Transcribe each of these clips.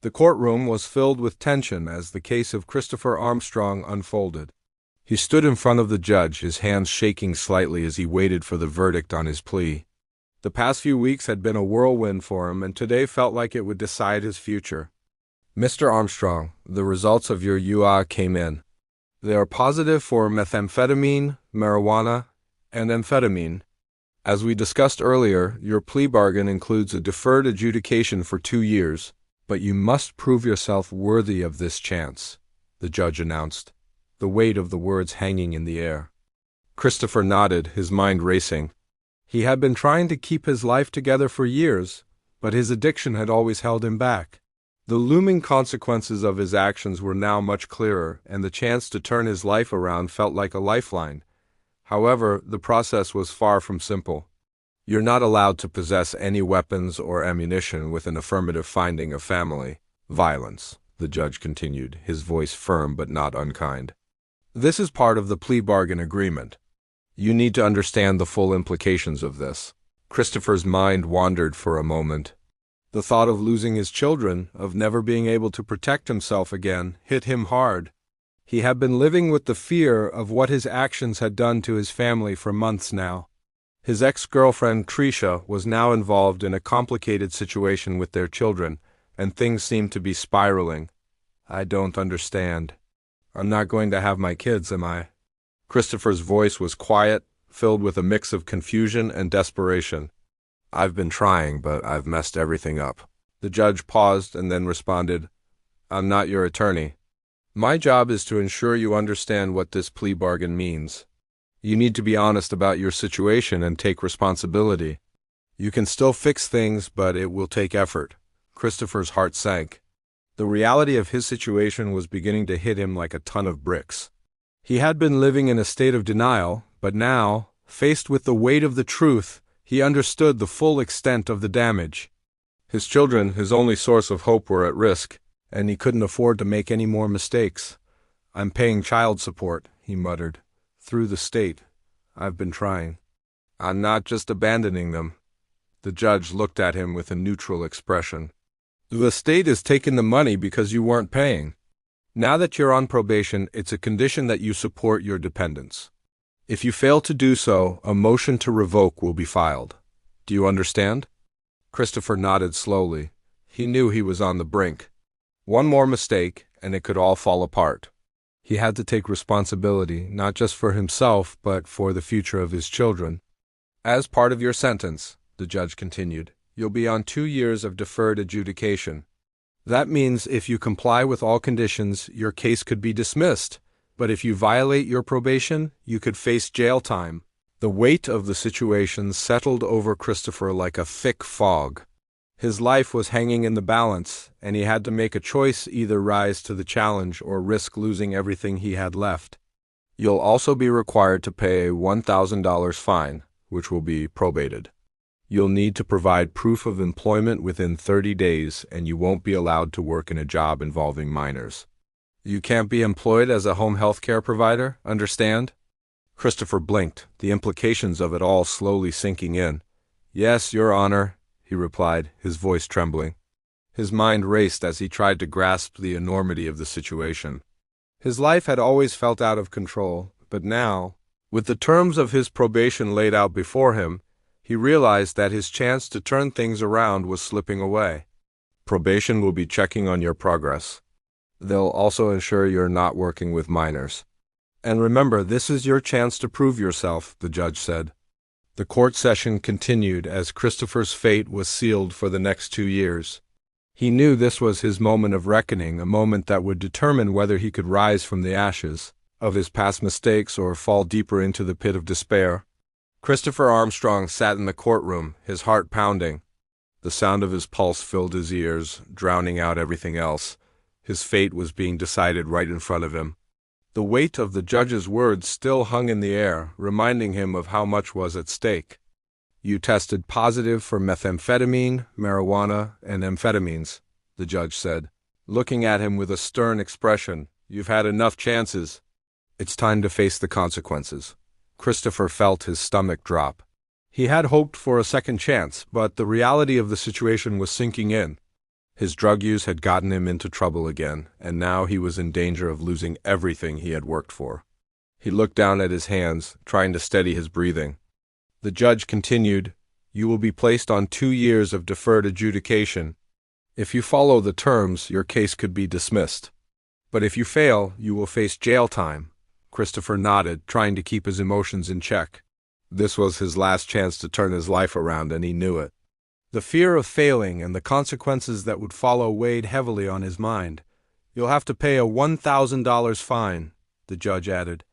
The courtroom was filled with tension as the case of Christopher Armstrong unfolded. He stood in front of the judge, his hands shaking slightly as he waited for the verdict on his plea. The past few weeks had been a whirlwind for him, and today felt like it would decide his future. "Mr. Armstrong, the results of your UA came in. They are positive for methamphetamine, marijuana, and amphetamine. As we discussed earlier, your plea bargain includes a deferred adjudication for 2 years, but you must prove yourself worthy of this chance," the judge announced, the weight of the words hanging in the air. Christopher nodded, his mind racing. He had been trying to keep his life together for years, but his addiction had always held him back. The looming consequences of his actions were now much clearer, and the chance to turn his life around felt like a lifeline. However, the process was far from simple. "You're not allowed to possess any weapons or ammunition with an affirmative finding of family violence," the judge continued, his voice firm but not unkind. "This is part of the plea bargain agreement. You need to understand the full implications of this." Christopher's mind wandered for a moment. The thought of losing his children, of never being able to protect himself again, hit him hard. He had been living with the fear of what his actions had done to his family for months now. His ex-girlfriend, Tricia, was now involved in a complicated situation with their children, and things seemed to be spiraling. "I don't understand. I'm not going to have my kids, am I?" Christopher's voice was quiet, filled with a mix of confusion and desperation. "I've been trying, but I've messed everything up." The judge paused and then responded, "I'm not your attorney. My job is to ensure you understand what this plea bargain means. You need to be honest about your situation and take responsibility. You can still fix things, but it will take effort." Christopher's heart sank. The reality of his situation was beginning to hit him like a ton of bricks. He had been living in a state of denial, but now, faced with the weight of the truth, he understood the full extent of the damage. His children, his only source of hope, were at risk, and he couldn't afford to make any more mistakes. "I'm paying child support," he muttered. "Through the state. I've been trying. I'm not just abandoning them." The judge looked at him with a neutral expression. "The state is taking the money because you weren't paying. Now that you're on probation, it's a condition that you support your dependents. If you fail to do so, a motion to revoke will be filed. Do you understand?" Christopher nodded slowly. He knew he was on the brink. One more mistake, and it could all fall apart. He had to take responsibility, not just for himself, but for the future of his children. "As part of your sentence," the judge continued, "you'll be on 2 years of deferred adjudication. That means if you comply with all conditions, your case could be dismissed, but if you violate your probation, you could face jail time." The weight of the situation settled over Christopher like a thick fog. His life was hanging in the balance, and he had to make a choice: either rise to the challenge or risk losing everything he had left. "You'll also be required to pay a $1,000 fine, which will be probated. You'll need to provide proof of employment within 30 days, and you won't be allowed to work in a job involving minors. You can't be employed as a home health care provider, understand?" Christopher blinked, the implications of it all slowly sinking in. "Yes, Your Honor," he replied, his voice trembling. His mind raced as he tried to grasp the enormity of the situation. His life had always felt out of control, but now, with the terms of his probation laid out before him, he realized that his chance to turn things around was slipping away. "Probation will be checking on your progress. They'll also ensure you're not working with minors. And remember, this is your chance to prove yourself," the judge said. The court session continued as Christopher's fate was sealed for the next 2 years. He knew this was his moment of reckoning, a moment that would determine whether he could rise from the ashes of his past mistakes or fall deeper into the pit of despair. Christopher Armstrong sat in the courtroom, his heart pounding. The sound of his pulse filled his ears, drowning out everything else. His fate was being decided right in front of him. The weight of the judge's words still hung in the air, reminding him of how much was at stake. "You tested positive for methamphetamine, marijuana, and amphetamines," the judge said, looking at him with a stern expression. "You've had enough chances. It's time to face the consequences." Christopher felt his stomach drop. He had hoped for a second chance, but the reality of the situation was sinking in. His drug use had gotten him into trouble again, and now he was in danger of losing everything he had worked for. He looked down at his hands, trying to steady his breathing. The judge continued, "You will be placed on 2 years of deferred adjudication. If you follow the terms, your case could be dismissed. But if you fail, you will face jail time." Christopher nodded, trying to keep his emotions in check. This was his last chance to turn his life around, and he knew it. The fear of failing and the consequences that would follow weighed heavily on his mind. "You'll have to pay a $1,000 fine," the judge added,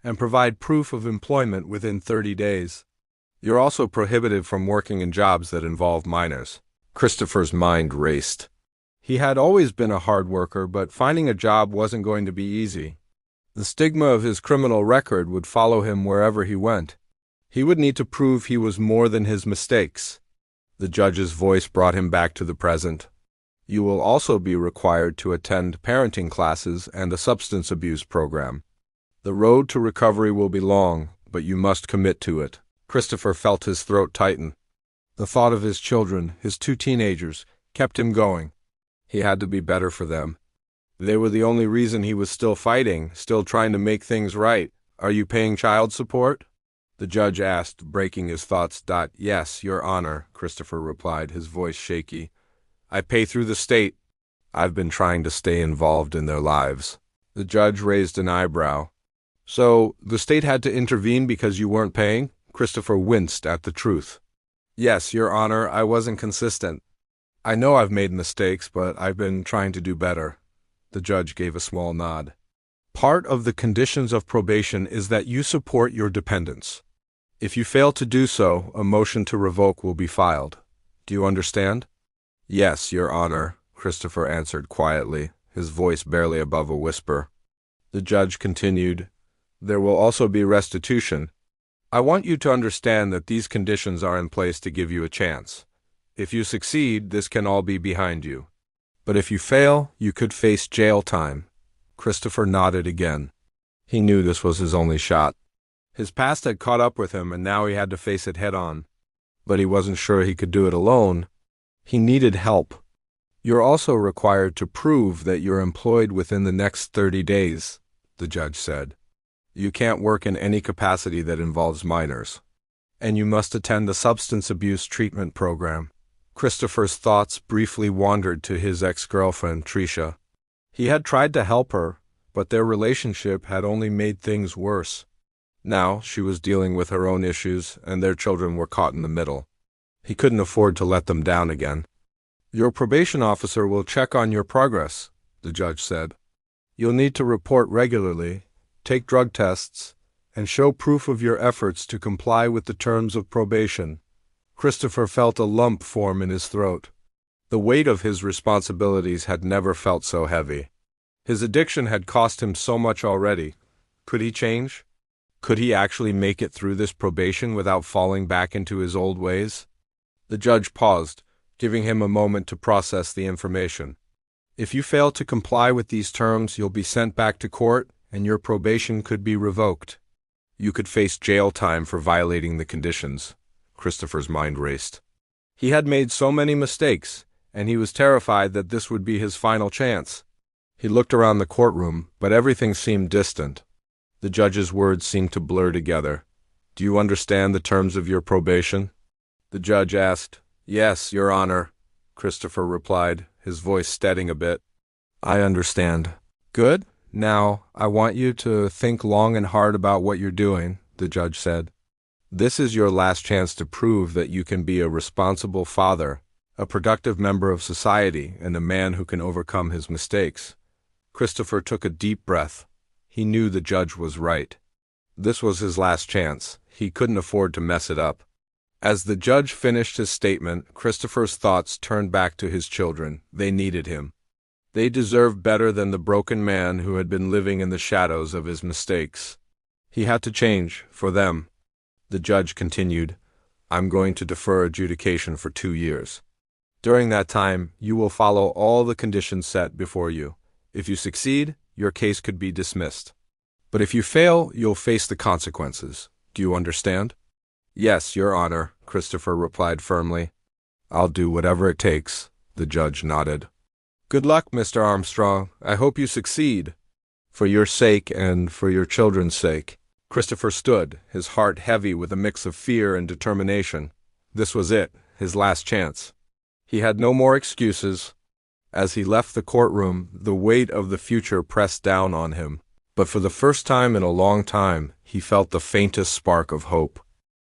"and provide proof of employment within 30 days. You're also prohibited from working in jobs that involve minors." Christopher's mind raced. He had always been a hard worker, but finding a job wasn't going to be easy. The stigma of his criminal record would follow him wherever he went. He would need to prove he was more than his mistakes. The judge's voice brought him back to the present. "You will also be required to attend parenting classes and a substance abuse program. The road to recovery will be long, but you must commit to it." Christopher felt his throat tighten. The thought of his children, his 2 teenagers, kept him going. He had to be better for them. They were the only reason he was still fighting, still trying to make things right. "Are you paying child support?" the judge asked, breaking his thoughts. "Yes, Your Honor," Christopher replied, his voice shaky. "I pay through the state. I've been trying to stay involved in their lives." The judge raised an eyebrow. "So, the state had to intervene because you weren't paying?" Christopher winced at the truth. "Yes, Your Honor, I wasn't consistent. I know I've made mistakes, but I've been trying to do better." The judge gave a small nod. "Part of the conditions of probation is that you support your dependents. If you fail to do so, a motion to revoke will be filed. Do you understand?" "Yes, Your Honor," Christopher answered quietly, his voice barely above a whisper. The judge continued, "There will also be restitution. I want you to understand that these conditions are in place to give you a chance. If you succeed, this can all be behind you. But if you fail, you could face jail time." Christopher nodded again. He knew this was his only shot. His past had caught up with him, and now he had to face it head on. But he wasn't sure he could do it alone. He needed help. "You're also required to prove that you're employed within the next 30 days, the judge said. "You can't work in any capacity that involves minors. And you must attend a substance abuse treatment program." Christopher's thoughts briefly wandered to his ex-girlfriend, Tricia. He had tried to help her, but their relationship had only made things worse. Now she was dealing with her own issues, and their children were caught in the middle. He couldn't afford to let them down again. "Your probation officer will check on your progress," the judge said. "You'll need to report regularly, take drug tests, and show proof of your efforts to comply with the terms of probation." Christopher felt a lump form in his throat. The weight of his responsibilities had never felt so heavy. His addiction had cost him so much already. Could he change? Could he actually make it through this probation without falling back into his old ways? The judge paused, giving him a moment to process the information. "If you fail to comply with these terms, you'll be sent back to court, and your probation could be revoked. You could face jail time for violating the conditions." Christopher's mind raced. He had made so many mistakes, and he was terrified that this would be his final chance. He looked around the courtroom, but everything seemed distant. The judge's words seemed to blur together. "Do you understand the terms of your probation?" the judge asked. "Yes, Your Honor," Christopher replied, his voice steadying a bit. "I understand." "Good. Now, I want you to think long and hard about what you're doing," the judge said. "This is your last chance to prove that you can be a responsible father, a productive member of society, and a man who can overcome his mistakes." Christopher took a deep breath. He knew the judge was right. This was his last chance. He couldn't afford to mess it up. As the judge finished his statement, Christopher's thoughts turned back to his children. They needed him. They deserved better than the broken man who had been living in the shadows of his mistakes. He had to change, for them. The judge continued, "I'm going to defer adjudication for 2 years. During that time, you will follow all the conditions set before you. If you succeed, your case could be dismissed. But if you fail, you'll face the consequences. Do you understand?" "Yes, Your Honor," Christopher replied firmly. "I'll do whatever it takes," The judge nodded. "Good luck, Mr. Armstrong. I hope you succeed. For your sake and for your children's sake." Christopher stood, his heart heavy with a mix of fear and determination. This was it, his last chance. He had no more excuses. As he left the courtroom, the weight of the future pressed down on him. But for the first time in a long time, he felt the faintest spark of hope.